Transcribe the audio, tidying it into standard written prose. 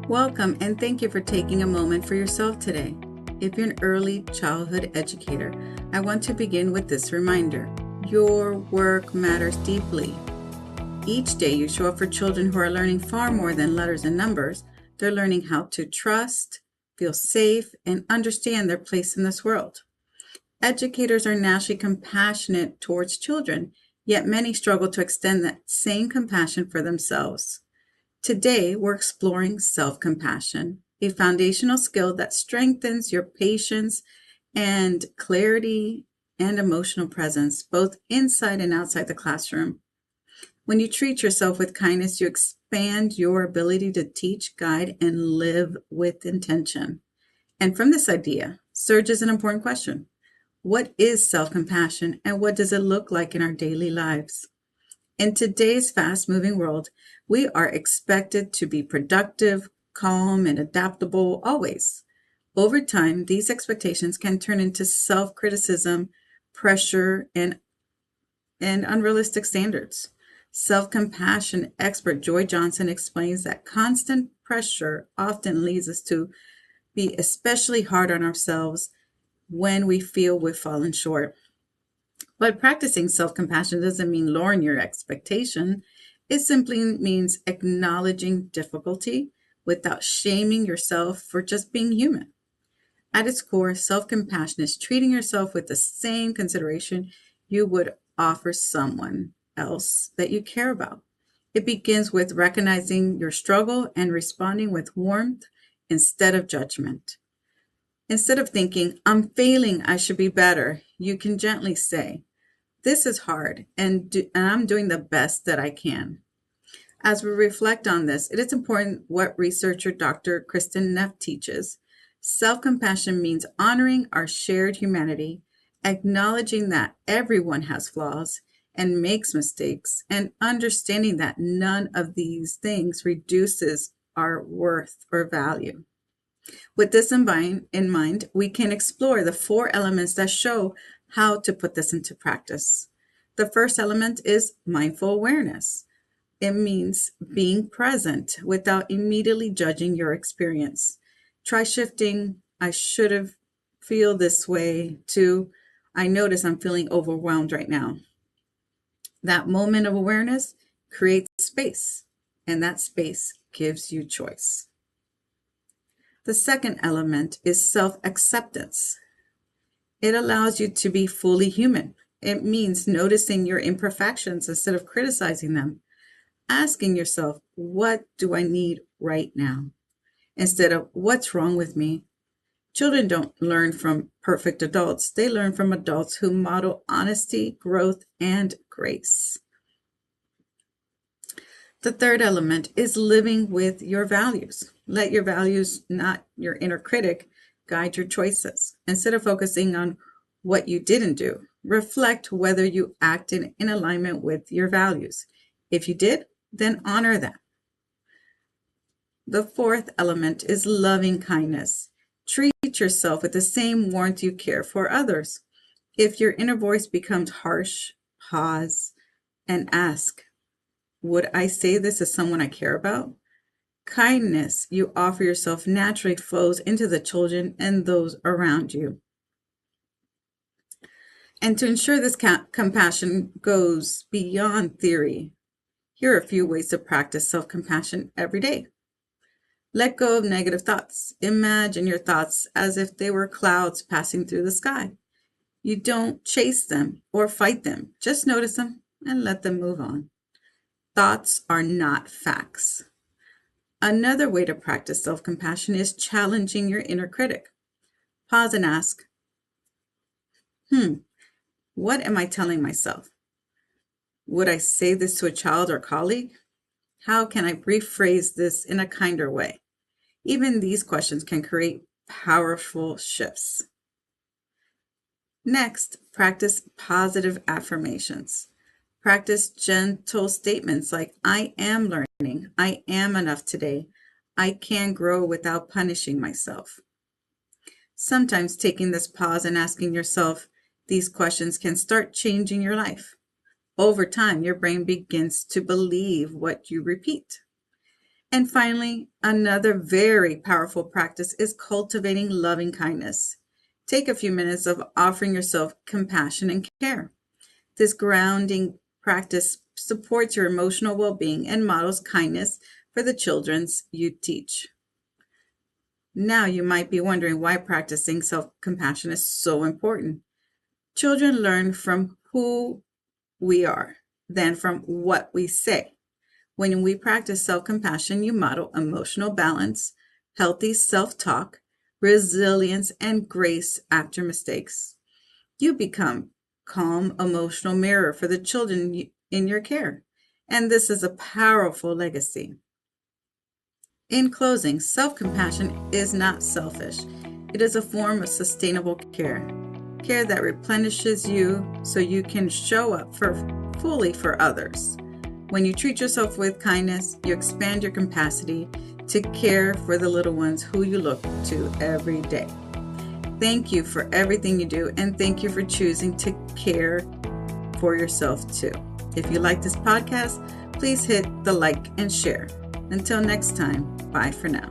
Welcome and thank you for taking a moment for yourself today. If you're an early childhood educator, I want to begin with this reminder. Your work matters deeply. Each day you show up for children who are learning far more than letters and numbers. They're learning how to trust, feel safe, and understand their place in this world. Educators are naturally compassionate towards children, yet many struggle to extend that same compassion for themselves. Today, we're exploring self-compassion, a foundational skill that strengthens your patience and clarity and emotional presence, both inside and outside the classroom. When you treat yourself with kindness, you expand your ability to teach, guide, and live with intention. And from this idea surges an important question. What is self-compassion and what does it look like in our daily lives? In today's fast-moving world, we are expected to be productive, calm, and adaptable always. Over time, these expectations can turn into self-criticism, pressure, and unrealistic standards. Self-compassion expert Joy Johnson explains that constant pressure often leads us to be especially hard on ourselves when we feel we've fallen short. But practicing self-compassion doesn't mean lowering your expectation. It simply means acknowledging difficulty without shaming yourself for just being human. At its core, self-compassion is treating yourself with the same consideration you would offer someone else that you care about. It begins with recognizing your struggle and responding with warmth instead of judgment. Instead of thinking, I'm failing, I should be better, you can gently say, this is hard, and I'm doing the best that I can. As we reflect on this, it is important what researcher Dr. Kristen Neff teaches. Self-compassion means honoring our shared humanity, acknowledging that everyone has flaws and makes mistakes, and understanding that none of these things reduces our worth or value. With this in mind, we can explore the 4 elements that show how to put this into practice. The first element is mindful awareness. It means being present without immediately judging your experience. Try shifting, I should have feel this way, to I notice I'm feeling overwhelmed right now. That moment of awareness creates space, and that space gives you choice. The second element is self-acceptance. It allows you to be fully human. It means noticing your imperfections instead of criticizing them. Asking yourself, what do I need right now? Instead of what's wrong with me? Children don't learn from perfect adults. They learn from adults who model honesty, growth, and grace. The third element is living with your values. Let your values, not your inner critic, guide your choices. Instead of focusing on what you didn't do, reflect whether you acted in alignment with your values. If you did, then honor that. The fourth element is loving kindness. Treat yourself with the same warmth you care for others. If your inner voice becomes harsh, pause and ask, would I say this to someone I care about? Kindness you offer yourself naturally flows into the children and those around you. And to ensure this compassion goes beyond theory, here are a few ways to practice self-compassion every day. Let go of negative thoughts. Imagine your thoughts as if they were clouds passing through the sky. You don't chase them or fight them. Just notice them and let them move on. Thoughts are not facts. Another way to practice self-compassion is challenging your inner critic. Pause and ask, what am I telling myself? Would I say this to a child or colleague? How can I rephrase this in a kinder way? Even these questions can create powerful shifts. Next, practice positive affirmations. Practice gentle statements like, I am learning, I am enough today, I can grow without punishing myself. Sometimes taking this pause and asking yourself these questions can start changing your life. Over time, your brain begins to believe what you repeat. And finally, another very powerful practice is cultivating loving kindness. Take a few minutes of offering yourself compassion and care. This grounding practice supports your emotional well-being and models kindness for the children you teach. Now you might be wondering why practicing self-compassion is so important. Children learn from who we are than from what we say. When we practice self-compassion, you model emotional balance, healthy self-talk, resilience, and grace after mistakes. You become calm emotional mirror for the children in your care. And this is a powerful legacy. In closing, self-compassion is not selfish. It is a form of sustainable care. Care that replenishes you so you can show up fully for others. When you treat yourself with kindness, you expand your capacity to care for the little ones who you look to every day. Thank you for everything you do, and thank you for choosing to care for yourself too. If you like this podcast, please hit the like and share. Until next time, bye for now.